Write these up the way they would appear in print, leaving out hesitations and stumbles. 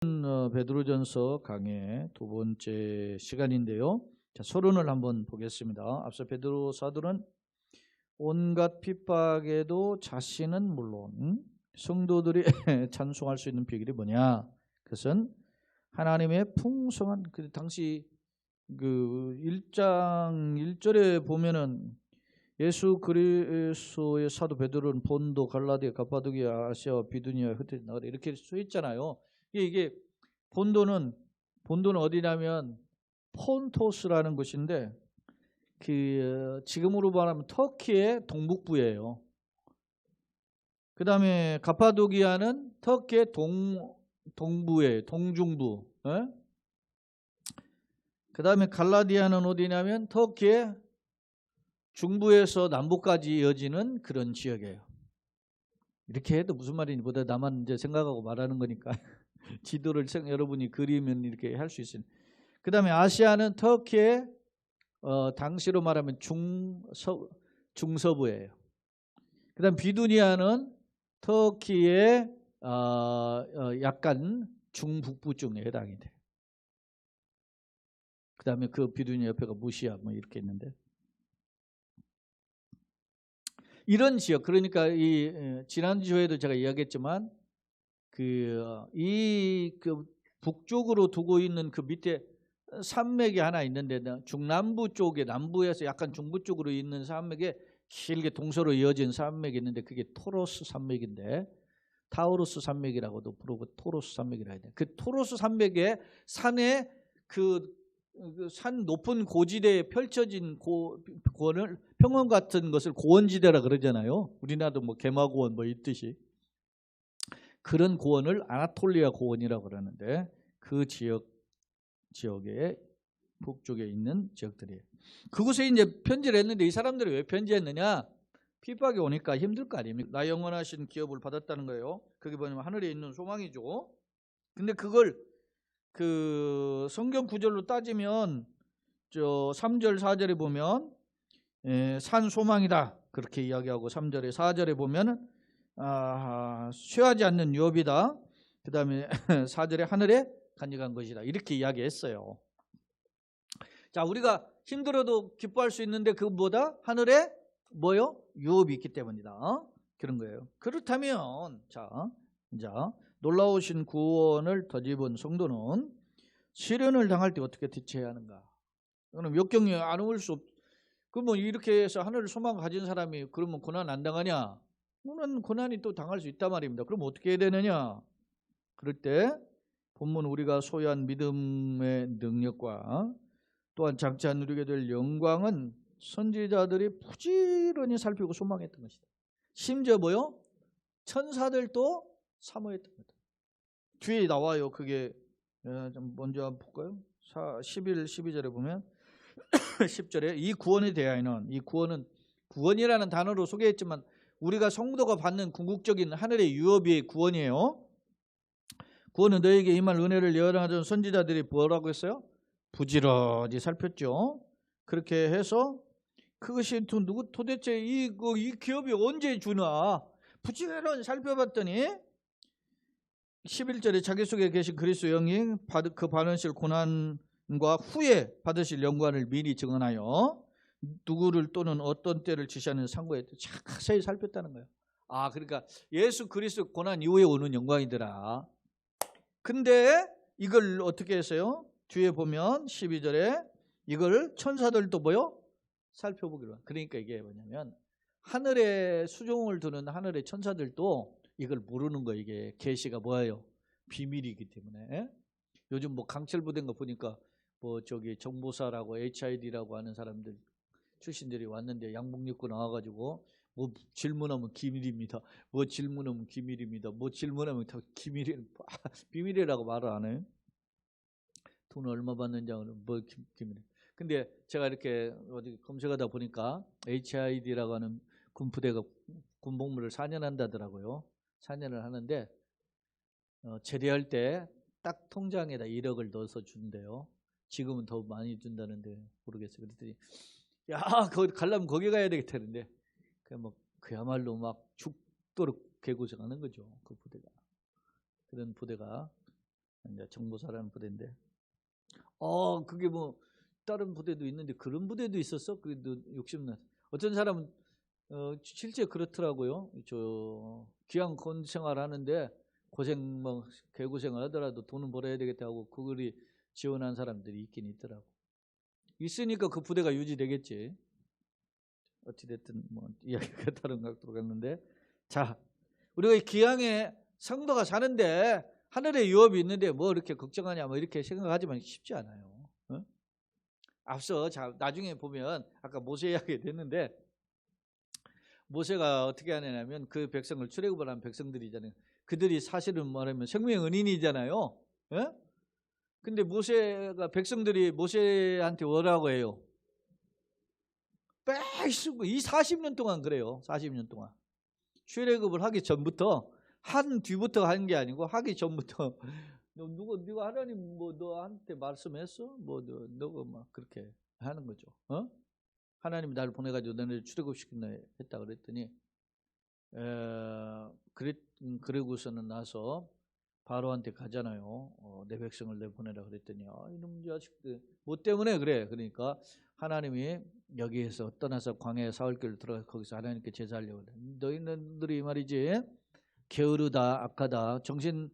베드로전서 강의 두 번째 시간인데요. 자, 서론을 한번 보겠습니다. 앞서 베드로 사도는 온갖 핍박에도 자신은 물론 성도들이 찬송할 수 있는 비결이 뭐냐? 그것은 하나님의 풍성한 그 당시 그 1장 1절에 보면은 예수 그리스도의 사도 베드로는 본도, 갈라디아, 갑바도기아, 아시아, 비두니아, 흩트리 나가라 이렇게 써 있잖아요. 이게 본도는 어디냐면 폰토스라는 곳인데 그 지금으로 말하면 터키의 동북부예요. 그 다음에 갑바도기아는 터키의 동부예요. 동중부. 그 다음에 갈라디아는 어디냐면 터키의 중부에서 남부까지 이어지는 그런 지역이에요. 이렇게 해도 무슨 말인지 보다 나만 이제 생각하고 말하는 거니까 지도를 여러분이 그리면 이렇게 할 수 있어요. 그 다음에 아시아는 터키의 당시로 말하면 중서부예요. 그 다음 비두니아는 터키의 약간 중북부 쪽에 해당이 돼요. 그 다음에 그 비두니아 옆에가 무시아 뭐 이렇게 있는데 이런 지역, 그러니까 이 지난주에도 제가 이야기했지만 그 북쪽으로 두고 있는 그 밑에 산맥이 하나 있는데 중남부 쪽에 남부에서 약간 중부 쪽으로 있는 산맥에 길게 동서로 이어진 산맥이 있는데 그게 토로스 산맥인데 타우루스 산맥이라고도 부르고 토로스 산맥이라 해야 돼. 그 토로스 산맥의 산에 그 산 높은 고지대에 펼쳐진 고원을 평원 같은 것을 고원지대라 그러잖아요. 우리나라도 뭐 개마고원 뭐 있듯이 그런 고원을 아나톨리아 고원이라고 그러는데 그 지역에 북쪽에 있는 지역들이에요. 그곳에 이제 편지를 했는데 이 사람들이 왜 편지했느냐? 핍박이 오니까 힘들 거 아닙니까? 나 영원하신 기업을 받았다는 거예요. 그게 뭐냐면 하늘에 있는 소망이죠. 근데 그걸 그 성경 구절로 따지면 저 3절 4절에 보면 산 소망이다 그렇게 이야기하고 3절에 4절에 보면은 쇠하지 않는 유업이다. 그 다음에 4절에 하늘에 간직한 것이다 이렇게 이야기했어요. 자, 우리가 힘들어도 기뻐할 수 있는데 그보다 하늘에 뭐요? 유업이 있기 때문이다. 그런 거예요. 그렇다면 자 놀라우신 구원을 덧입은 성도는 시련을 당할 때 어떻게 대처해야 하는가? 그럼 역경에 안 올 수 없. 그러면 이렇게 해서 하늘을 소망 가진 사람이 그러면 고난 안 당하냐? 고난이 또 당할 수 있단 말입니다. 그럼 어떻게 해야 되느냐? 그럴 때 본문 우리가 소유한 믿음의 능력과 또한 장차 누리게 될 영광은 선지자들이 부지런히 살피고 소망했던 것이다. 심지어 뭐요? 천사들도 사모했던 거다. 뒤에 나와요. 그게 좀 먼저 한번 볼까요? 11, 12절에 보면 10절에 이 구원에 대하여는 이 구원이라는 단어로 소개했지만 우리가 성도가 받는 궁극적인 하늘의 유업이 구원이에요. 구원은 너에게 임할 은혜를 예언하던 선지자들이 뭐라고 했어요? 부지런히 살폈죠. 그렇게 해서 그것이 도대체 이 기업이 언제 주나 부지런히 살펴봤더니 11절에 자기 속에 계신 그리스도 영이 그 받으실 고난과 후에 받으실 영광을 미리 증언하여 누구를 또는 어떤 때를 지시하는 상고에 자세히 살폈다는 거예요. 그러니까 예수 그리스도 고난 이후에 오는 영광이더라. 근데 이걸 어떻게 했어요? 뒤에 보면 12절에 이걸 천사들도 뭐요? 살펴보기로. 그러니까 이게 뭐냐면 하늘에 수종을 두는 하늘의 천사들도 이걸 모르는 거. 이게 계시가 뭐예요? 비밀이기 때문에. 요즘 뭐 강철부된 거 보니까 뭐 저기 정보사라고 HID라고 하는 사람들 출신들이 왔는데 양복 입고 나와가지고 뭐 질문하면 기밀입니다. 뭐 질문하면 기밀입니다. 뭐 질문하면 다 비밀이라고 말을 안 해요. 돈 얼마 받는지 뭐 기밀. 근데 제가 이렇게 어디 검색하다 보니까 HID라고 하는 군부대가 군복무를 4년 한다더라고요. 4년을 하는데 제대할 때 딱 통장에다 1억을 넣어서 준대요. 지금은 더 많이 준다는데 모르겠어요. 그랬더니 거기 가려면 거기 가야 되겠다는데 그야말로 막 죽도록 개고생하는 거죠. 그 부대가. 그런 부대가 이제 정보사라는 부대인데, 그게 뭐 다른 부대도 있는데 그런 부대도 있었어? 그래도 욕심나. 어떤 사람은 실제 그렇더라고요. 저 귀향 생활 하는데 고생 뭐 개고생을 하더라도 돈은 벌어야 되겠다고 그거를 지원한 사람들이 있긴 있더라고. 있으니까 그 부대가 유지되겠지. 어찌됐든 뭐 이야기가 다른 각도로 갔는데, 자, 우리가 이 기양에 성도가 사는데 하늘에 유업이 있는데 뭐 이렇게 걱정하냐 뭐 이렇게 생각하지만 쉽지 않아요. 어? 앞서 자 나중에 보면 아까 모세 이야기 됐는데, 모세가 어떻게 하냐면 그 백성을 출애굽을 한 백성들이잖아요. 그들이 사실은 말하면 생명의 은인이잖아요. 예? 근데 모세가 백성들이 모세한테 뭐라고 해요? 빼쓰고 이 40년 동안 그래요. 40년 동안 출애굽을 하기 전부터, 한 뒤부터 한 게 아니고 하기 전부터 누가 하나님 뭐 너한테 말씀했어? 뭐 너가 막 그렇게 하는 거죠. 하나님이 나를 보내가지고 너네를 출애굽시킨다 했다 그랬더니 그러고서는 나서 바로한테 가잖아요. 내 백성을 내보내라 그랬더니 이놈 자식들 뭐 때문에 그래? 그러니까 하나님이 여기에서 떠나서 광야에 사흘길 들어가 거기서 하나님께 제사하려고 그래. 너희들이 말이지 게으르다 악하다 정신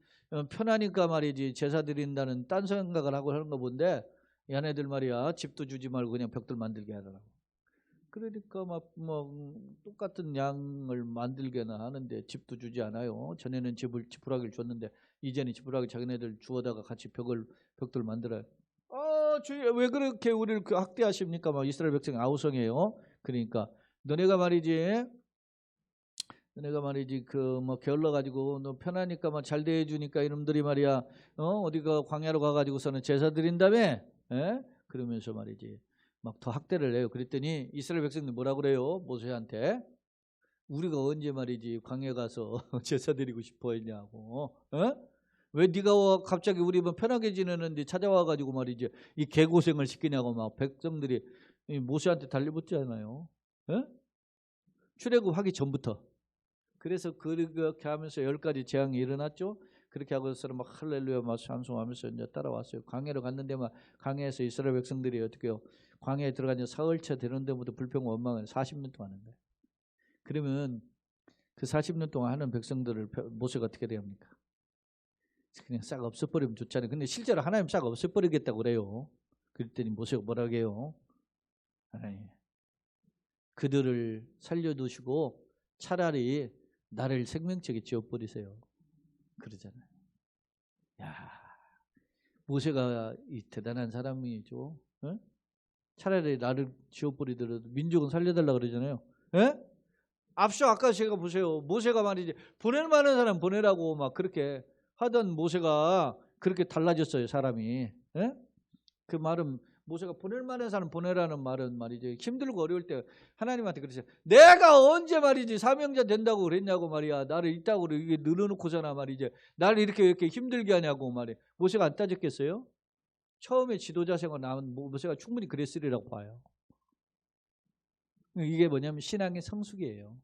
편하니까 말이지 제사 드린다는 딴 생각을 하고 하는 거 본데, 얘네들 말이야 집도 주지 말고 그냥 벽들 만들게 하더라고. 그러니까 뭐 똑같은 양을 만들게나 하는데 집도 주지 않아요. 전에는 지푸라기를 줬는데 이제는 지푸라기 자기네들 주워다가 같이 벽들 만들어요. 주여 왜 그렇게 우리를 학대하십니까? 막 이스라엘 백성이 아우성이에요. 그러니까 너네가 말이지 그 뭐 게을러 가지고 너 편하니까 막 잘 대해주니까 이놈들이 말이야 어디가 광야로 가가지고서는 제사 드린다며, 예? 그러면서 말이지 막 더 학대를 해요. 그랬더니 이스라엘 백성들 뭐라 그래요? 모세한테 우리가 언제 말이지 광야 가서 제사 드리고 싶어 했냐고. 왜 네가 갑자기 우리 뭐 편하게 지내는데 찾아와 가지고 말이지 이 개고생을 시키냐고 막 백성들이 모세한테 달려붙잖아요. 출애굽하기 전부터. 그래서 그렇게 하면서 10가지 재앙이 일어났죠. 그렇게 하고서 막 할렐루야 막 찬송하면서 이제 따라왔어요. 광야로 갔는데 막 광야에서 이스라엘 백성들이 어떻게요? 광야에 들어가서 사흘째 되는 데부터 불평 원망을 40년 동안 하는 거예요. 그러면 그 40년 동안 하는 백성들을 모세가 어떻게 됩니까? 그냥 싹 없애버리면 좋잖아요. 근데 실제로 하나님 싹 없애버리겠다고 그래요. 그랬더니 모세가 뭐라고 해요? 그들을 살려두시고 차라리 나를 생명책에 지어버리세요. 그러잖아요. 야, 모세가 이 대단한 사람이죠. 차라리 나를 지어버리더라도 민족은 살려달라 그러잖아요. 앞서 아까 제가 보세요. 모세가 말이지 보낼 만한 사람 보내라고 막 그렇게 하던 모세가 그렇게 달라졌어요, 사람이. 그 말은 모세가 보낼 만한 사람 보내라는 말은 말이지 힘들고 어려울 때 하나님한테 그러세요. 내가 언제 말이지 사명자 된다고 그랬냐고 말이야. 나를 이따구로 이게 늘어놓고서나 말이지 나를 이렇게 힘들게 하냐고 말이야. 모세가 안 따졌겠어요? 처음에 지도자 생활 나온 모세가 충분히 그랬으리라고 봐요. 이게 뭐냐면 신앙의 성숙이에요.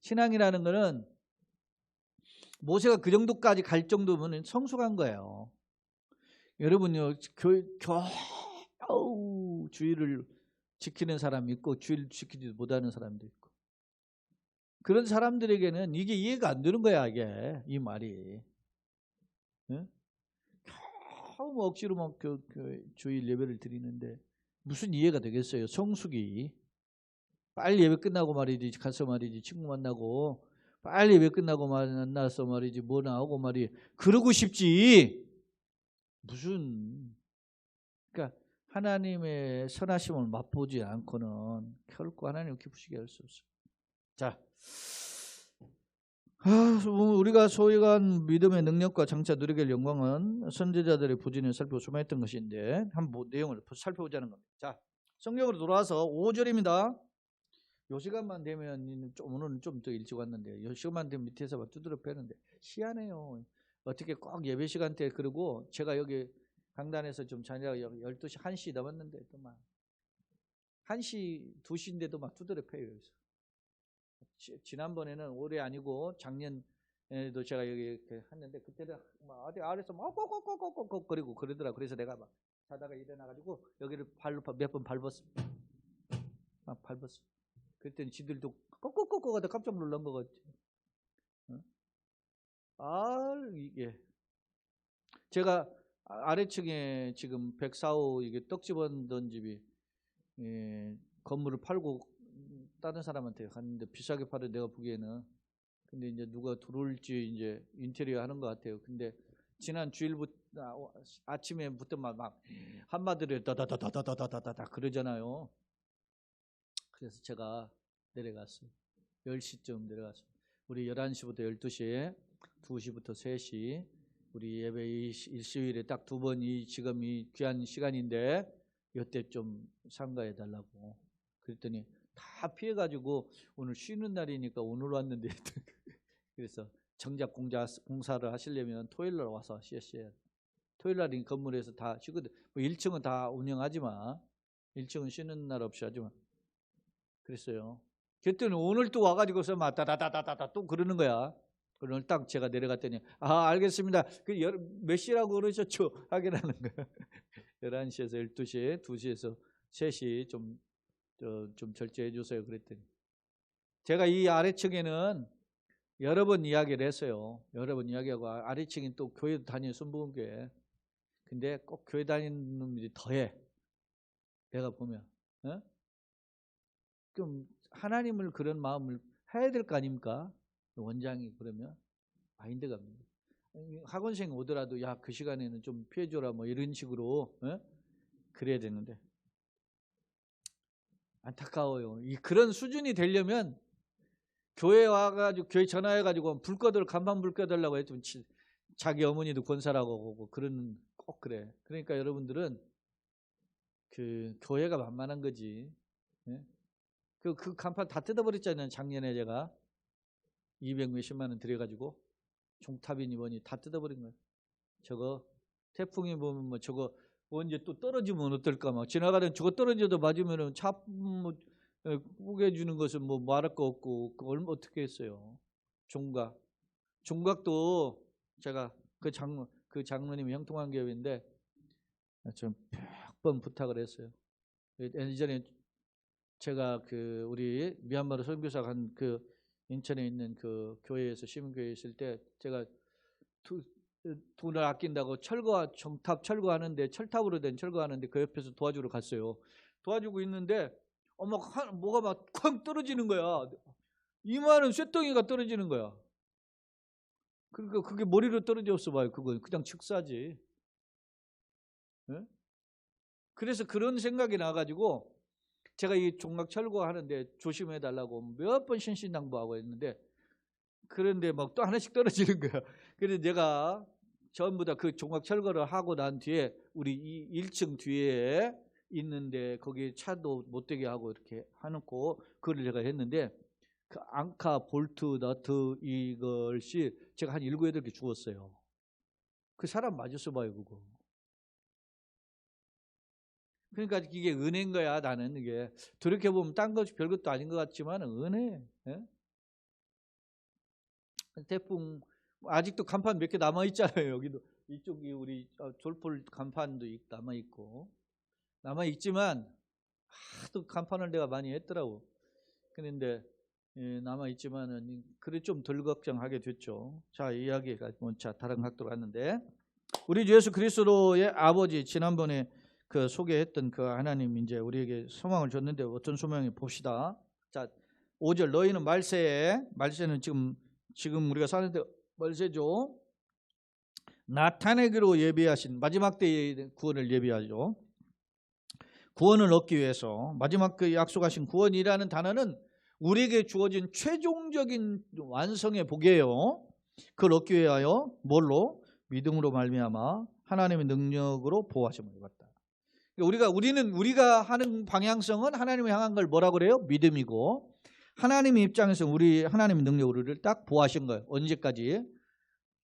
신앙이라는 거는 모세가 그 정도까지 갈 정도면 성숙한 거예요. 여러분요, 겨우 주의를 지키는 사람이 있고 주의를 지키지 못하는 사람도 있고, 그런 사람들에게는 이게 이해가 안 되는 거야. 이게 이 말이 겨우 뭐 억지로 막 주일 예배를 드리는데 무슨 이해가 되겠어요? 성숙이 빨리 예배 끝나고 말이지 가서 말이지 친구 만나고 빨리 예배 끝나고 만나서 말이지 뭐 나오고 말이 그러고 싶지. 무슨 그러니까 하나님의 선하심을 맛보지 않고는 결코 하나님을 기쁘시게 할 수 없어요. 자, 우리가 소유한 믿음의 능력과 장차 누리게 할 영광은 선지자들의 부진을 살피고 소망했던 것인데 한번 내용을 살펴보자는 겁니다. 자, 성경으로 돌아와서 5절입니다. 요 시간만 되면 오늘은 좀 더 일찍 왔는데 요 시간만 되면 밑에서 막 두드려 패는데 희한해요. 어떻게 꼭 예배 시간대 그러고 제가 여기 강단에서 좀 자녀가 12시 1시 넘었는데 또 막 1시 2시인데도 막 두드려 패요. 지난번에는 올해 아니고 작년 도 제가 여기 이렇게 했는데 그때는 막 어디 아래서 막 꼭꼭꼭꼭꼭 거리고 그러더라. 그래서 내가 막 자다가 일어나가지고 여기를 발로 몇 번 밟았어. 막 밟았어. 그랬더니 지들도 꼭꼭꼭꼭 하다 깜짝 놀란 거 같지. 이게 제가 아래층에 지금 104호 이게 떡집었던 집이 건물을 팔고 다른 사람한테 갔는데 비싸게 팔아 내가 보기에는. 근데 이제 누가 들어올지 이제 인테리어 하는 것 같아요. 근데 지난 주일부터 아침에부터 막 한마디로 다다다다다다다다 그러잖아요. 그래서 제가 내려갔어요. 10시쯤 내려갔어요. 우리 11시부터 12시, 2시부터 3시 우리 예배 일주일에 딱 2번이 지금 이 귀한 시간인데 이때 좀 참가해 달라고. 그랬더니 다 피해가지고 오늘 쉬는 날이니까 오늘 왔는데 그래서 정작 공사를 하시려면 토요일 날 와서 쉬어야 돼. 토요일 날인 건물에서 다 쉬거든. 뭐 1층은 다 운영하지만 1층은 쉬는 날 없이 하지만 그랬어요. 그랬더니 오늘 또 와가지고서 막 다다다다다 또 그러는 거야. 오늘 딱 제가 내려갔더니 알겠습니다. 몇 시라고 그러셨죠? 하기라는 거야. 11시에서 12시, 2시에서 3시 좀 절제해 주세요. 그랬더니 제가 이 아래층에는 여러 번 이야기를 했어요. 여러 번 이야기하고 아래층인 또 교회도 다니는 순복음교회. 근데 꼭 교회 다니는 놈들이 더해. 내가 보면 좀 하나님을 그런 마음을 해야 될 거 아닙니까? 원장이 그러면 마인드가 학원생 오더라도 야 그 시간에는 좀 피해줘라 뭐 이런 식으로 그래야 되는데 안타까워요. 그런 수준이 되려면 교회 와가지고 교회 전화해가지고 불 꺼들 간판 불 꺼달라고 해도 자기 어머니도 권사라고 오고 그런 꼭 그래. 그러니까 여러분들은 그 교회가 만만한 거지. 그 간판 다 뜯어버렸잖아요. 작년에 제가 200 몇십만 원 들여가지고 종탑이니 뭐니 다 뜯어버린 거예요. 저거 태풍이 보면 뭐 저거 언제 또 떨어지면 어떨까 막 지나가던 저거 떨어져도 맞으면은 차 꾸게 주는 것은 뭐 말할 거 없고 그걸 어떻게 했어요. 종각도 제가 그 장로님이 형통한 교회인데 좀 몇 번 부탁을 했어요. 예전에 제가 우리 미얀마르 선교사가 한 인천에 있는 그 교회에서 시민교회에 있을 때 제가 돈을 아낀다고 정탑 철거하는데 철탑으로 된 철거하는데 그 옆에서 도와주러 갔어요. 도와주고 있는데 뭐가 막 쾅 떨어지는 거야. 이만한 쇳덩이가 떨어지는 거야. 그러니까 그게 머리로 떨어졌어 봐요. 그건 그냥 축사지. 그래서 그런 생각이 나가지고 제가 이 종각 철거하는데 조심해 달라고 몇 번 신신당부하고 했는데 그런데 막 또 하나씩 떨어지는 거야. 그래서 내가 전부 다 그 종각 철거를 하고 난 뒤에 우리 1층 뒤에 있는데 거기 차도 못 되게 하고 이렇게 해놓고 그걸 제가 했는데 그 앙카, 볼트, 너트 이것이 제가 한 7, 8개 주었어요. 그 사람 맞았어 봐요 그거. 그러니까 이게 은혜인 거야. 나는 이게 그렇게 보면 딴 것 별것도 아닌 것 같지만 은혜. 태풍 아직도 간판 몇 개 남아 있잖아요. 여기도 이쪽이 우리 졸폴 간판도 남아 있고 남아 있지만 하도 간판을 내가 많이 했더라고. 그런데 남아 있지만은 그래 좀 덜 걱정하게 됐죠. 자 이야기가 다른 각도로 갔는데 우리 주 예수 그리스도의 아버지 지난번에 소개했던 그 하나님 이제 우리에게 소망을 줬는데 어떤 소망이 봅시다. 자 5절 너희는 말세는 지금 우리가 사는데 말세죠. 나타내기로 예비하신 마지막 때의 구원을 예비하죠. 구원을 얻기 위해서 마지막 그 약속하신 구원이라는 단어는 우리에게 주어진 최종적인 완성의 복이에요. 그걸 얻기 위하여 뭘로? 믿음으로 말미암아 하나님의 능력으로 보호하심을 입었다. 우리가 하는 방향성은 하나님을 향한 걸 뭐라고 그래요? 믿음이고 하나님의 입장에서 하나님의 능력으로 우리를 딱 보호하신 거예요. 언제까지?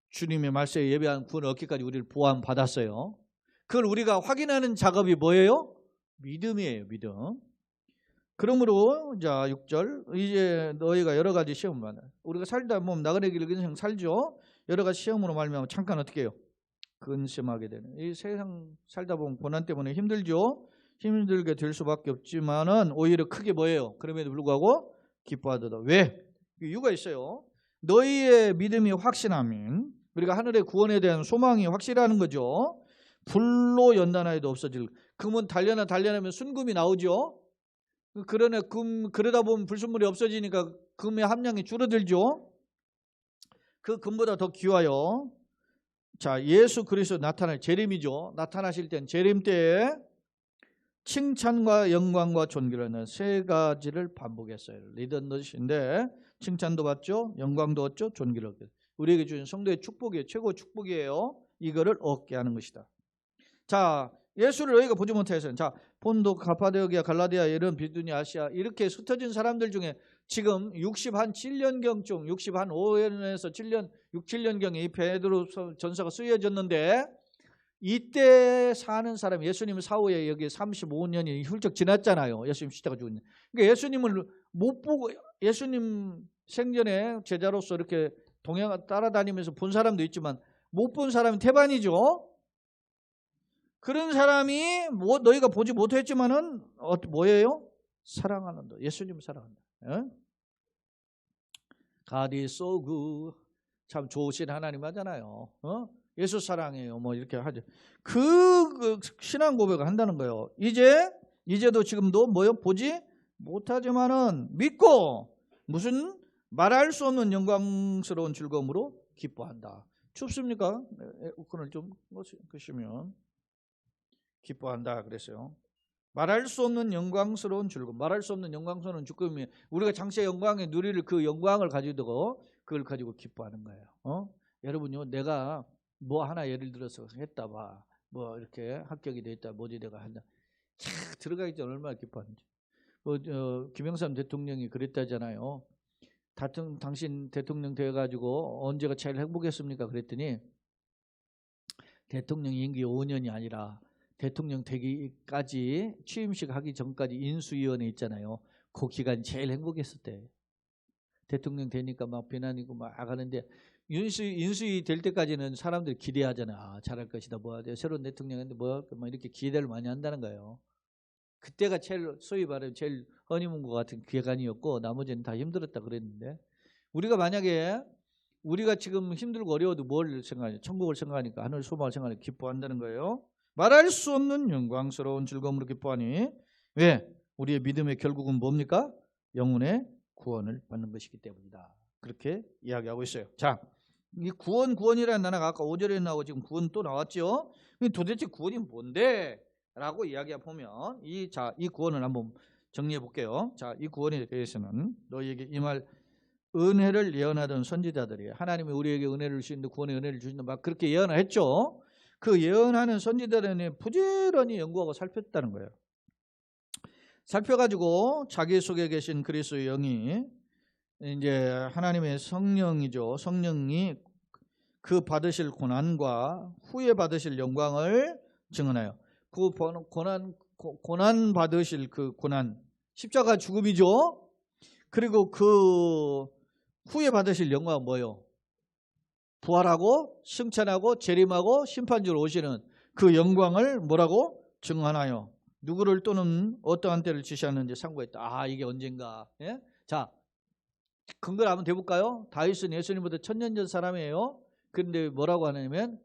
주님의 말세에 예배한 구원을 얻기까지 우리를 보호받았어요. 그걸 우리가 확인하는 작업이 뭐예요? 믿음이에요. 믿음. 그러므로 자 6절 이제 너희가 여러 가지 시험을 받아. 우리가 살다 보면 나그네 길 인생 살죠. 여러 가지 시험으로 말미암아 잠깐 어떻게 해요? 근심하게 되는. 이 세상 살다 보면 고난 때문에 힘들죠. 힘들게 될 수밖에 없지만은 오히려 크게 뭐예요? 그럼에도 불구하고 기뻐하도다. 왜? 이유가 있어요. 너희의 믿음이 확신하면 우리가 하늘의 구원에 대한 소망이 확실하는 거죠. 불로 연단하여도 없어질. 금은 단련하면 순금이 나오죠. 그러다 보면 불순물이 없어지니까 금의 함량이 줄어들죠. 그 금보다 더 귀하여 자 예수 그리스도 나타날 재림이죠. 나타나실 땐 재림 때에 칭찬과 영광과 존귀라는 세 가지를 반복했어요. 리던 것인데 칭찬도 받죠. 영광도 얻죠. 존귀를 얻죠. 우리에게 주신 성도의 축복이에요. 최고 축복이에요. 이거를 얻게 하는 것이다. 자 예수를 너희가 보지 못해서 자 본도 가파도기아 갈라디아 이런 비두니 아시아 이렇게 흩어진 사람들 중에 지금 67년경쯤 65년에서 7년 6, 7년경에 이 베드로 전서가 쓰여졌는데 이때 사는 사람 예수님 사후에 여기 35년이 훌쩍 지났잖아요. 예수님 시대가 죽었네. 그러니까 예수님을 못 보고 예수님 생전에 제자로서 이렇게 따라다니면서 본 사람도 있지만 못 본 사람이 태반이죠. 그런 사람이 너희가 보지 못했지만은 뭐예요? 사랑하는다. 예수님 사랑한다. God is so good. 참 좋으신 하나님 하잖아요. 예수 사랑해요. 뭐 이렇게 하죠. 그 신앙 고백을 한다는 거예요. 이제도 지금도 뭐요? 보지 못하지만은 믿고 무슨 말할 수 없는 영광스러운 즐거움으로 기뻐한다. 춥습니까? 에어컨을 좀 끄시면 기뻐한다 그랬어요. 말할 수 없는 영광스러운 즐거움. 말할 수 없는 영광스러운 즐거움이 우리가 장세의 영광에 누릴 그 영광을 가지고 그걸 가지고 기뻐하는 거예요. 여러분요, 내가 뭐 하나 예를 들어서 했다 봐. 뭐 이렇게 합격이 됐다. 모지대가 한다. 캬, 들어가기 전에 얼마나 기뻐하는지. 김영삼 대통령이 그랬다잖아요. 당신 대통령 돼가지고 언제가 제일 행복했습니까? 그랬더니 대통령 임기 5년이 아니라 대통령 되기까지 취임식 하기 전까지 인수위원회 있잖아요. 그 기간 제일 행복했었대. 대통령 되니까 막 비난이고 막 하는데 인수위 될 때까지는 사람들이 기대하잖아. 아, 잘할 것이다. 뭐 새로운 대통령인데 뭐 이렇게 기대를 많이 한다는 거예요. 그때가 제일 소위 말하면 제일 허니문과 같은 기간이었고 나머지는 다 힘들었다 그랬는데 우리가 만약에 우리가 지금 힘들고 어려워도 뭘 생각하냐? 천국을 생각하니까 하늘 소망을 생각하니까 기뻐한다는 거예요. 말할 수 없는 영광스러운 즐거움으로 기뻐하니 왜? 우리의 믿음의 결국은 뭡니까? 영혼의 구원을 받는 것이기 때문이다. 그렇게 이야기하고 있어요. 자, 이 구원이라는 단어가 아까 5절에 나오고 지금 구원 또 나왔죠. 도대체 구원이 뭔데? 라고 이야기해 보면 이 구원을 한번 정리해 볼게요. 자, 이 구원에 대해서는 너희에게 이 말 은혜를 예언하던 선지자들이 하나님이 우리에게 은혜를 주시는데 구원의 은혜를 주신다 막 그렇게 예언을 했죠. 그 예언하는 선지자들은 부지런히 연구하고 살폈다는 거예요. 살펴가지고 자기 속에 계신 그리스도의 영이 이제 하나님의 성령이죠. 성령이 그 받으실 고난과 후에 받으실 영광을 증언해요. 그 고난 받으실 그 고난 십자가 죽음이죠. 그리고 그 후에 받으실 영광은 뭐예요? 부활하고 승천하고 재림하고 심판주로 오시는 그 영광을 뭐라고 증언하여 누구를 또는 어떠한 때를 지시하는지 상고했다. 아, 이게 언젠가. 예? 자, 근거를 한번 대볼까요? 다윗은 예수님보다 천년 전 사람이에요. 그런데 뭐라고 하냐면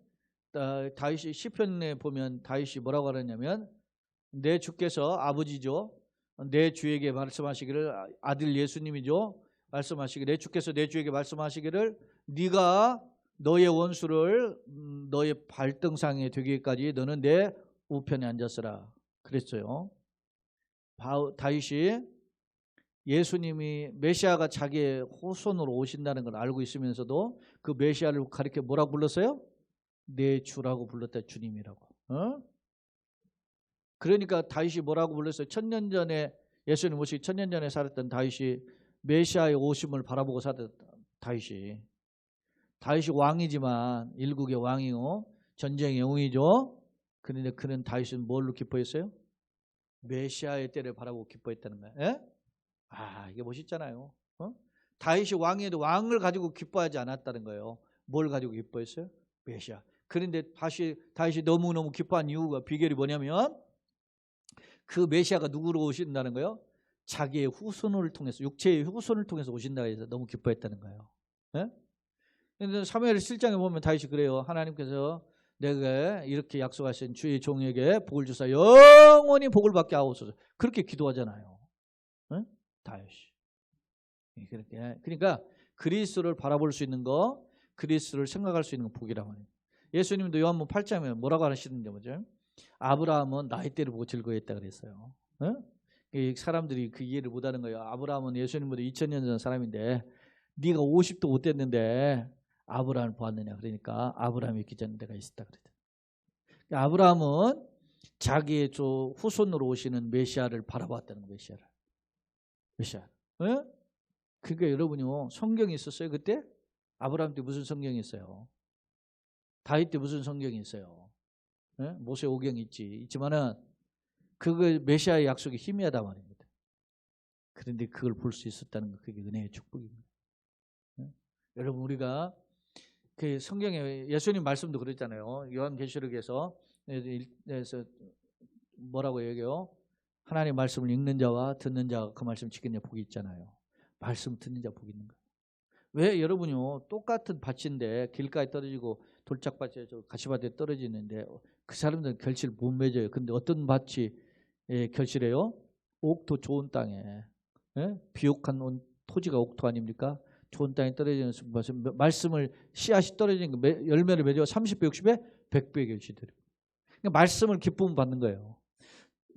다윗이 시편에 보면 다윗이 뭐라고 하냐면 내 주께서 아버지죠. 내 주에게 말씀하시기를 아들 예수님이죠. 말씀하시기를 내 주께서 내 주에게 말씀하시기를 네가 너의 원수를 너의 발등상에 되기까지 너는 내 우편에 앉았으라 그랬어요. 다윗이 예수님이 메시아가 자기의 후손으로 오신다는 걸 알고 있으면서도 그 메시아를 가리켜 뭐라고 불렀어요? 내 주라고 불렀다. 주님이라고. 그러니까 다윗이 뭐라고 불렀어요? 천년 전에 예수님 오시기 천년 전에 살았던 다윗이 메시아의 오심을 바라보고 살았던 다윗이 왕이지만 일국의 왕이고 전쟁의 영웅이죠. 그런데 그는 다윗은 뭘로 기뻐했어요? 메시아의 때를 바라보고 기뻐했다는 거예요. 예? 이게 멋있잖아요. 다윗이 왕에도 왕을 가지고 기뻐하지 않았다는 거예요. 뭘 가지고 기뻐했어요? 메시아. 그런데 다윗이 너무너무 기뻐한 이유가 비결이 뭐냐면 그 메시아가 누구로 오신다는 거예요? 자기의 후손을 통해서, 육체의 후손을 통해서 오신다고 해서 너무 기뻐했다는 거예요. 예? 그런데 사무엘 7장에 보면 다윗이 그래요. 하나님께서 내가 이렇게 약속하신 주의 종에게 복을 주사 영원히 복을 받게 하옵소서. 그렇게 기도하잖아요. 예? 다윗이. 그러니까 그리스도를 바라볼 수 있는 거, 그리스도를 생각할 수 있는 거 복이라고 해요. 예수님도 요한복음 8장에 뭐라고 하시는데 뭐죠? 아브라함은 나이대를 보고 즐거워했다 그랬어요. 사람들이 그 이해를 못하는 거예요. 아브라함은 예수님보다 2000년 전 사람인데 네가 50도 못 됐는데 아브라함을 보았느냐. 그러니까 아브라함이 있기 전에 내가 있었다 그랬다. 아브라함은 자기의 후손으로 오시는 메시아를 바라봤다는 거예요. 메시아. 그러니까 여러분요, 성경이 있었어요 그때? 아브라함 때 무슨 성경이 있어요? 다윗 때 무슨 성경이 있어요? 모세오경이 있지만은 그거 메시아의 약속이 희미하단 말입니다. 그런데 그걸 볼 수 있었다는 거, 그게 은혜의 축복입니다. 여러분, 우리가 그 성경에 예수님 말씀도 그랬잖아요. 요한계시록에서 뭐라고 얘기해요? 하나님의 말씀을 읽는 자와 듣는 자가 그 말씀 지키는 자 복이 있잖아요. 말씀 듣는 자 복이 있는 거예요. 왜 여러분요, 똑같은 밭인데 길가에 떨어지고 돌짝밭에 가시밭에 떨어지는데 그 사람들은 결실을 못 맺어요. 근데 어떤 밭이 결실해요? 옥토 좋은 땅에, 비옥한 토지가 옥토 아닙니까? 좋은 땅에 떨어지는 말씀을 씨앗이 떨어지는 열매를 맺어 30배, 60배, 100배 결실돼요. 그러니까 말씀을 기쁨 받는 거예요.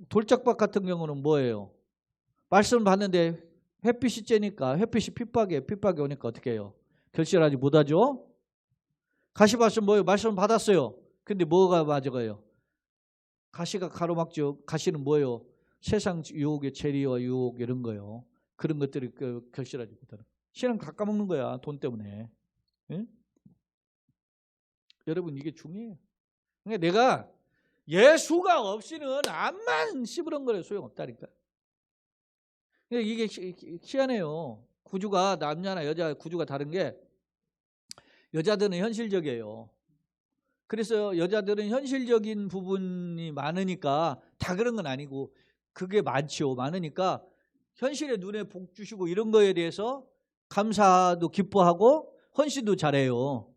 돌짝밭 같은 경우는 뭐예요? 말씀을 받는데 햇빛이 쬐니까 햇빛이 핍박이 오니까 어떻게 해요? 결실하지 못하죠? 가시밭은 뭐예요? 말씀을 받았어요. 근데 뭐가 맞아가요? 가시가 가로막죠. 가시는 뭐예요? 세상 유혹의 재리와 유혹 이런 거요. 그런 것들이 결실하지 못하는. 신앙 다 까먹는 거야. 돈 때문에. 예? 여러분, 이게 중요해요. 그러니까 내가 예수가 없이는 암만 씹으렁거려 소용없다니까. 이게 희한해요. 구주가 남자나 여자 구주가 다른 게 여자들은 현실적이에요. 그래서 여자들은 현실적인 부분이 많으니까 다 그런 건 아니고 그게 많죠. 많으니까 현실에 눈에 복 주시고 이런 거에 대해서 감사도 기뻐하고 헌신도 잘해요.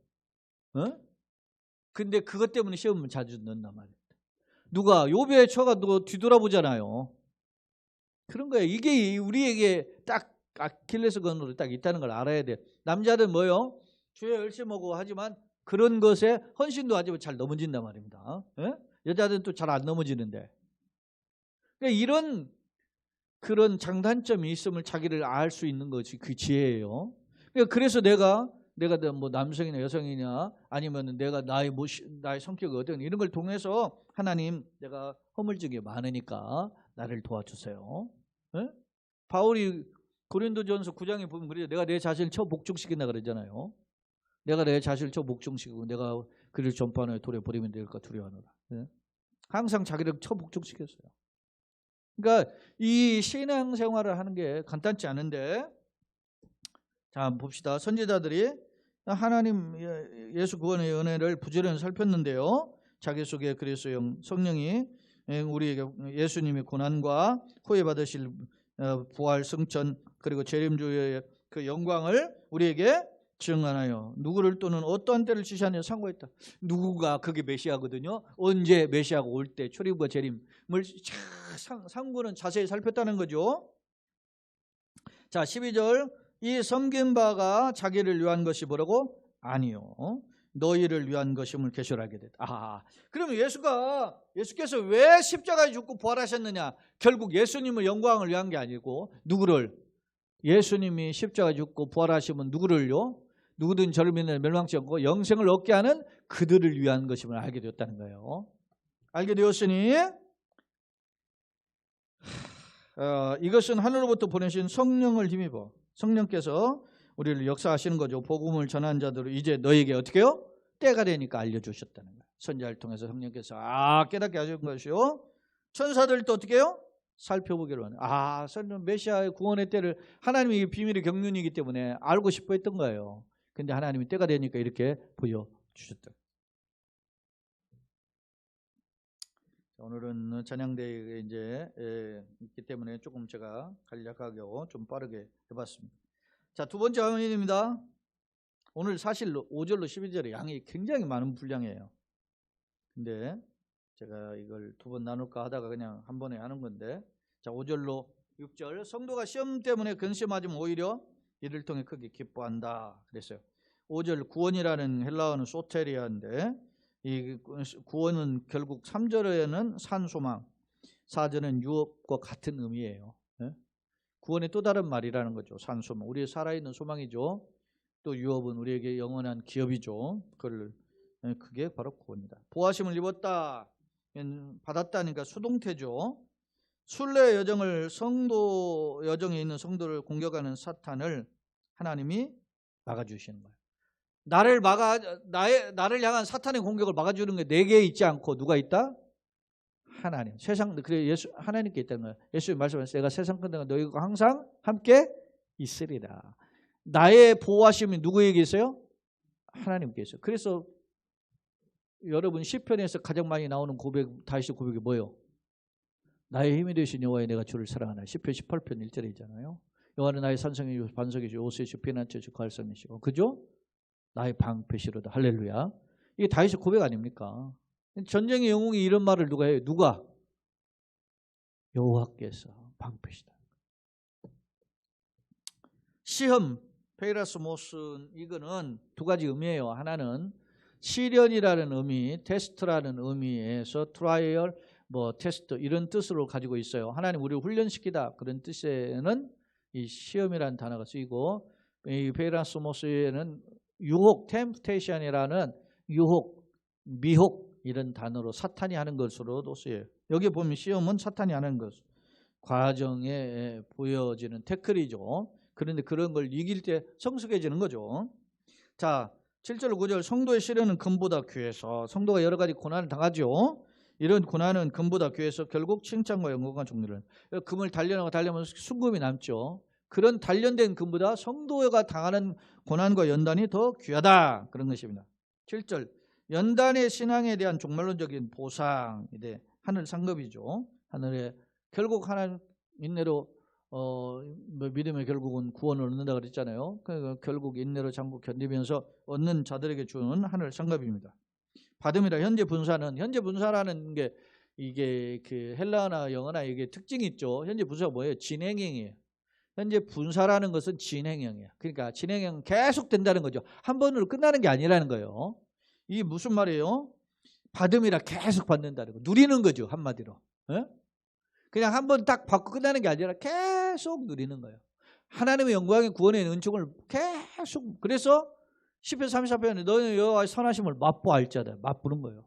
근데 그것 때문에 시험을 자주 넣는단 말이에요. 누가 욥의 처가 뒤돌아보잖아요. 그런 거예요. 이게 우리에게 딱 아킬레스건으로 딱 있다는 걸 알아야 돼. 남자는 뭐요? 주에 열심하고 하지만 그런 것에 헌신도 하지만 잘 넘어진단 말입니다. 여자들은 또 잘 안 넘어지는데. 그러니까 이런 그런 장단점이 있음을 자기를 알 수 있는 것이 그 지혜예요. 그러니까 그래서 내가 뭐 남성이나 여성이냐 아니면 내가 나의 성격이 어떤 이런 걸 통해서 하나님 내가 허물증이 많으니까 나를 도와주세요. 바울이 고린도전서 9장에 보면 그래요. 내가 내 자신을 복종시킨다 그러잖아요. 내가 내 자신을 복종시키고 내가 그를 전파하는 돌에 버리면 될까 두려워하노라. 항상 자기를 복종시켰어요. 그러니까 이 신앙생활을 하는 게 간단치 않은데, 자 한번 봅시다. 선지자들이 하나님 예수 구원의 은혜를 부지런히 살폈는데요. 자기 속에 그리스도의 성령이 우리에게 예수님의 고난과 후에 받으실 부활 승천 그리고 재림주의 그 영광을 우리에게 증언하여 누구를 또는 어떠한 때를 지시하느냐 상고했다. 누구가 그게 메시아거든요. 언제 메시아가 올 때 출입과 재림을 상고는 자세히 살폈다는 거죠. 자 12절 이 섬긴 바가 자기를 위한 것이 뭐라고? 아니요 너희를 위한 것임을 계시하게 됐다. 그러면 예수께서 왜 십자가에 죽고 부활하셨느냐? 결국 예수님의 영광을 위한 게 아니고 누구를? 예수님이 십자가에 죽고 부활하시면 누구를요? 누구든 저를 믿는 멸망치 않고 영생을 얻게 하는 그들을 위한 것임을 알게 되었다는 거예요. 알게 되었으니 이것은 하늘로부터 보내신 성령을 힘입어 성령께서 우리를 역사하시는 거죠. 복음을 전한 자들을 이제 너에게 어떻게 해요? 때가 되니까 알려주셨다는 거예요. 선지자를 통해서 성령께서 깨닫게 하신 것이요. 천사들도 어떻게 해요? 살펴보기로 하는. 설령 메시아의 구원의 때를 하나님이 비밀의 경륜이기 때문에 알고 싶어 했던 거예요. 근데 하나님이 때가 되니까 이렇게 보여주셨다. 오늘은 찬양대회가 이제 있기 때문에 조금 제가 간략하게 좀 빠르게 해봤습니다. 자, 두 번째 화면입니다. 오늘 사실 5절로 12절에 양이 굉장히 많은 분량이에요. 근데 제가 이걸 두 번 나눌까 하다가 그냥 한 번에 하는 건데, 자, 5절로 6절. 성도가 시험 때문에 근심하지만 오히려 이를 통해 크게 기뻐한다 그랬어요. 5절 구원이라는 헬라어는 소테리아인데, 이 구원은 결국 3절에는 산소망, 4절은 유업과 같은 의미예요. 구원의 또 다른 말이라는 거죠. 산소망, 우리의 살아있는 소망이죠. 또 유업은 우리에게 영원한 기업이죠. 그게 바로 구원이다. 보하심을 입었다, 받았다니까 수동태죠. 순례 여정을 성도 여정에 있는 성도를 공격하는 사탄을 하나님이 막아주시는 거예요. 나를 향한 사탄의 공격을 막아주는 게 내게 있지 않고 누가 있다? 하나님. 그래 하나님께 있다는 거예요. 예수님 말씀하셨어요. 내가 세상 끝내가 너희가 항상 함께 있으리라. 나의 보호하심이 누구에게 있어요? 하나님께 있어요. 그래서 여러분 시편에서 가장 많이 나오는 다윗의 고백이 뭐예요? 나의 힘이 되신 여호와여 내가 주를 사랑하나. 시편 18편 1절에 있잖아요. 여호와는 나의 산성이시고 반석이시고 옷이시고 피난처시고 갈성이시고, 그죠? 나의 방패시로다. 할렐루야. 이게 다윗의 고백 아닙니까? 전쟁의 영웅이 이런 말을 누가 해요? 누가? 여호와께서 방패시다. 시험, 페이라스모스, 이거는 두 가지 의미예요. 하나는 시련이라는 의미, 테스트라는 의미에서 트라이얼, 테스트 이런 뜻으로 가지고 있어요. 하나님 우리를 훈련시키다 그런 뜻에는 이 시험이라는 단어가 쓰이고, 이 페이라스모스에는 유혹, 템프테이션이라는 유혹, 미혹 이런 단어로 사탄이 하는 것으로도 쓰여요. 여기 보면 시험은 사탄이 하는 것, 과정에 보여지는 태클이죠. 그런데 그런 걸 이길 때 성숙해지는 거죠. 자, 7절 9절. 성도의 시련은 금보다 귀해서. 성도가 여러 가지 고난을 당하죠. 이런 고난은 금보다 귀해서 결국 칭찬과 영광과 존귀를. 금을 단련하면 순금이 남죠. 그런 단련된 금보다 성도가 당하는 고난과 연단이 더 귀하다, 그런 것입니다. 7절. 연단의 신앙에 대한 종말론적인 보상, 하늘 상급이죠. 하늘에 결국 하나님 인내로 믿음의 결국은 구원을 얻는다 그랬잖아요. 그러니까 결국 인내로 참고 견디면서 얻는 자들에게 주는 하늘 상급입니다. 받음이라. 현재 분사라는 게 이게 그 헬라어나 영어나 이게 특징이 있죠. 현재 분사가 뭐예요? 진행형이에요. 현재 분사라는 것은 진행형이에요. 그러니까 진행형 계속 된다는 거죠. 한 번으로 끝나는 게 아니라는 거예요. 이게 무슨 말이에요? 받음이라 계속 받는다는 거. 누리는 거죠, 한마디로. 그냥 한 번 딱 받고 끝나는 게 아니라 계속 누리는 거예요. 하나님의 영광의 구원의 은총을 계속. 그래서 시편 34편에 너는 여호와의 선하심을 맛보알 자다. 맛보는 거예요.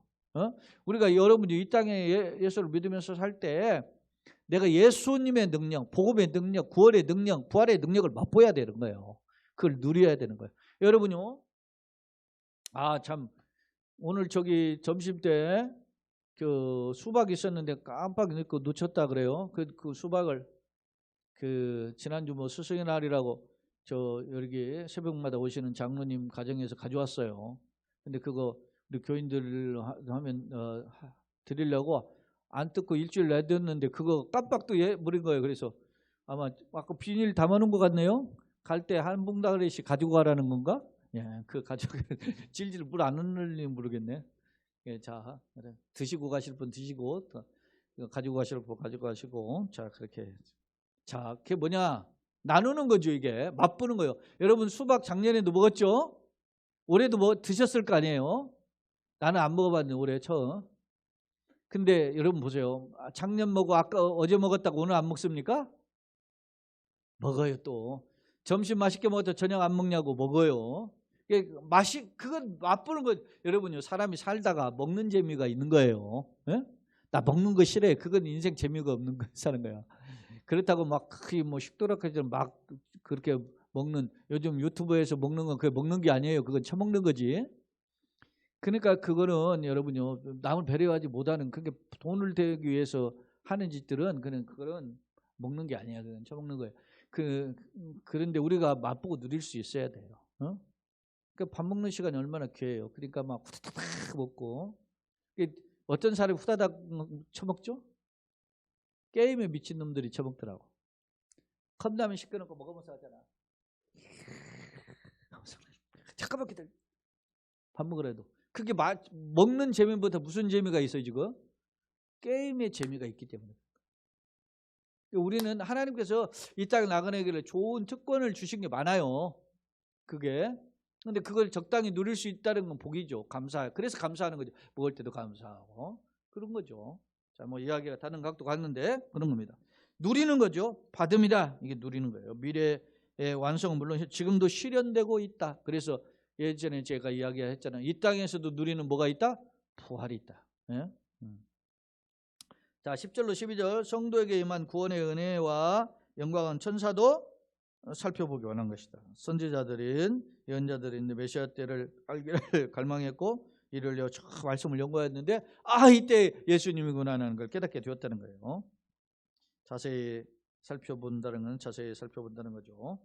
우리가 여러분이 이 땅에 예수를 믿으면서 살 때 내가 예수님의 능력, 복음의 능력, 구원의 능력, 부활의 능력을 맛보야 되는 거예요. 그걸 누려야 되는 거예요. 여러분요, 참 오늘 저기 점심 때 그 수박 있었는데 깜빡 놓쳤다 그래요. 그 수박을 지난주 스승의 날이라고 여기 새벽마다 오시는 장로님 가정에서 가져왔어요. 근데 그거 우리 교인들 하면 드리려고 안 뜯고 일주일 내뒀는데 그거 깜빡 또 버린 거예요. 그래서 아마 아까 비닐 담아놓은 것 같네요. 갈 때 한 봉다리씩 가지고 가라는 건가? 예, 그 가지고 질질 물 안 흘리면 모르겠네. 예, 자, 드시고 가실 분 드시고, 가지고 가실 분 가지고 가시고, 자, 그렇게. 자, 그게 뭐냐? 나누는 거죠, 이게. 맛보는 거예요. 여러분 수박 작년에도 먹었죠? 올해도 드셨을 거 아니에요? 나는 안 먹어봤는데 올해 처음. 근데 여러분 보세요. 작년 먹고 어제 먹었다고 오늘 안 먹습니까? 먹어요. 또 점심 맛있게 먹었다 저녁 안 먹냐고 먹어요. 그건 맛보는 거. 여러분요, 사람이 살다가 먹는 재미가 있는 거예요. 예? 나 먹는 거 싫어해. 그건 인생 재미가 없는 거 사는 거야. 그렇다고 막 식도락까지 막 그렇게 먹는, 요즘 유튜브에서 먹는 건 그게 먹는 게 아니에요. 그건 처먹는 거지. 그러니까 그거는 여러분요, 남을 배려하지 못하는, 그게 돈을 대기 위해서 하는 짓들은 그거는 먹는 게 아니야. 그건 처먹는 거예요. 그런데 우리가 맛보고 누릴 수 있어야 돼요. 그러니까 밥 먹는 시간이 얼마나 귀해요. 그러니까 막 후다닥 먹고. 어떤 사람이 후다닥 처먹죠? 게임에 미친 놈들이 처먹더라고. 컵라면 시켜놓고 먹으면서 하잖아. 잠깐만 기다려. 밥 먹으라도. 그게 먹는 재미보다 무슨 재미가 있어요 지금? 게임의 재미가 있기 때문에. 우리는 하나님께서 이 땅에 나가내기를 좋은 특권을 주신 게 많아요. 그게. 근데 그걸 적당히 누릴 수 있다는 건 복이죠. 그래서 감사하는 거죠. 먹을 때도 감사하고. 그런 거죠. 자, 뭐 이야기가 다른 각도 갔는데 그런 겁니다. 누리는 거죠. 받음이다. 이게 누리는 거예요. 미래의 완성은 물론 지금도 실현되고 있다. 그래서 예전에 제가 이야기했잖아요. 이 땅에서도 누리는 뭐가 있다? 부활이 있다. 예? 자, 10절로 12절 성도에게 임한 구원의 은혜와 영광은 천사도 살펴보기 원한 것이다. 선지자들인 예언자들인 메시아 때를 알기를 갈망했고 이를 위하여 말씀을 연구했는데 이때 예수님이구나 하는 걸 깨닫게 되었다는 거예요. 자세히 살펴본다는 건 자세히 살펴본다는 거죠.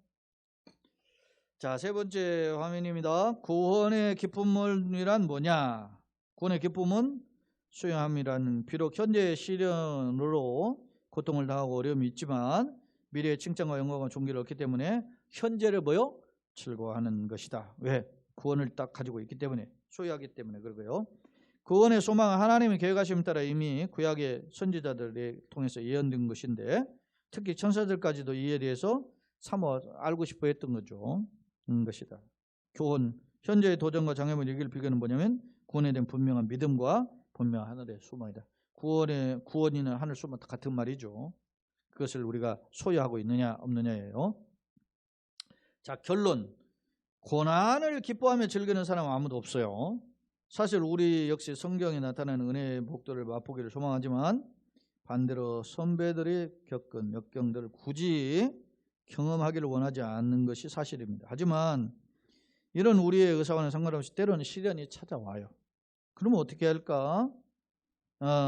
자, 세 번째 화면입니다. 구원의 기쁨이란 뭐냐? 구원의 기쁨은 수용함이라는 비록 현재의 시련으로 고통을 당하고 어려움이 있지만 미래의 칭찬과 영광과 존귀를 얻기 때문에 현재를 뭐요? 즐거워하는 것이다. 왜? 구원을 딱 가지고 있기 때문에, 소유하기 때문에 그러고요. 구원의 소망은 하나님의 계획하심에 따라 이미 구약의 선지자들에 통해서 예언된 것인데 특히 천사들까지도 이에 대해서 알고 싶어 했던 거죠. 것이다. 교훈, 현재의 도전과 장애물 이길 비결은 뭐냐면 구원에 대한 분명한 믿음과 분명한 하늘의 소망이다. 구원이나 하늘 소망 같은 말이죠. 그것을 우리가 소유하고 있느냐 없느냐예요. 자, 결론. 고난을 기뻐하며 즐기는 사람은 아무도 없어요. 사실 우리 역시 성경에 나타나는 은혜의 복들을 맛보기를 소망하지만 반대로 선배들이 겪은 역경들을 굳이 경험하기를 원하지 않는 것이 사실입니다. 하지만 이런 우리의 의사와는 상관없이 때로는 시련이 찾아와요. 그러면 어떻게 할까?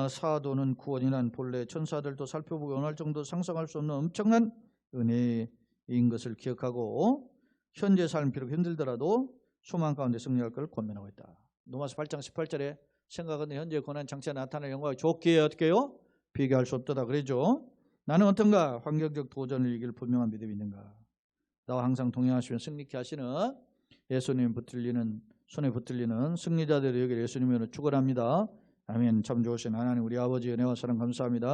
사도는 구원이란 본래 천사들도 살펴보기 원할 정도 상상할 수 없는 엄청난 은혜인 것을 기억하고 현재 삶 비록 힘들더라도 소망 가운데 승리할 것을 권면하고 있다. 로마서 8장 18절에 생각은 현재 고난 장차에 나타날 영광이 좋기에 어떻게 해요? 비교할 수 없도다 그러죠. 나는 어떤가? 환경적 도전을 이길 분명한 믿음이 있는가? 나와 항상 동행하시며 승리케 하시는 예수님 손에 붙들리는 승리자들이 여기 예수님으로 축원합니다. 아멘. 참 좋으신 하나님 우리 아버지 은혜와 사랑 감사합니다.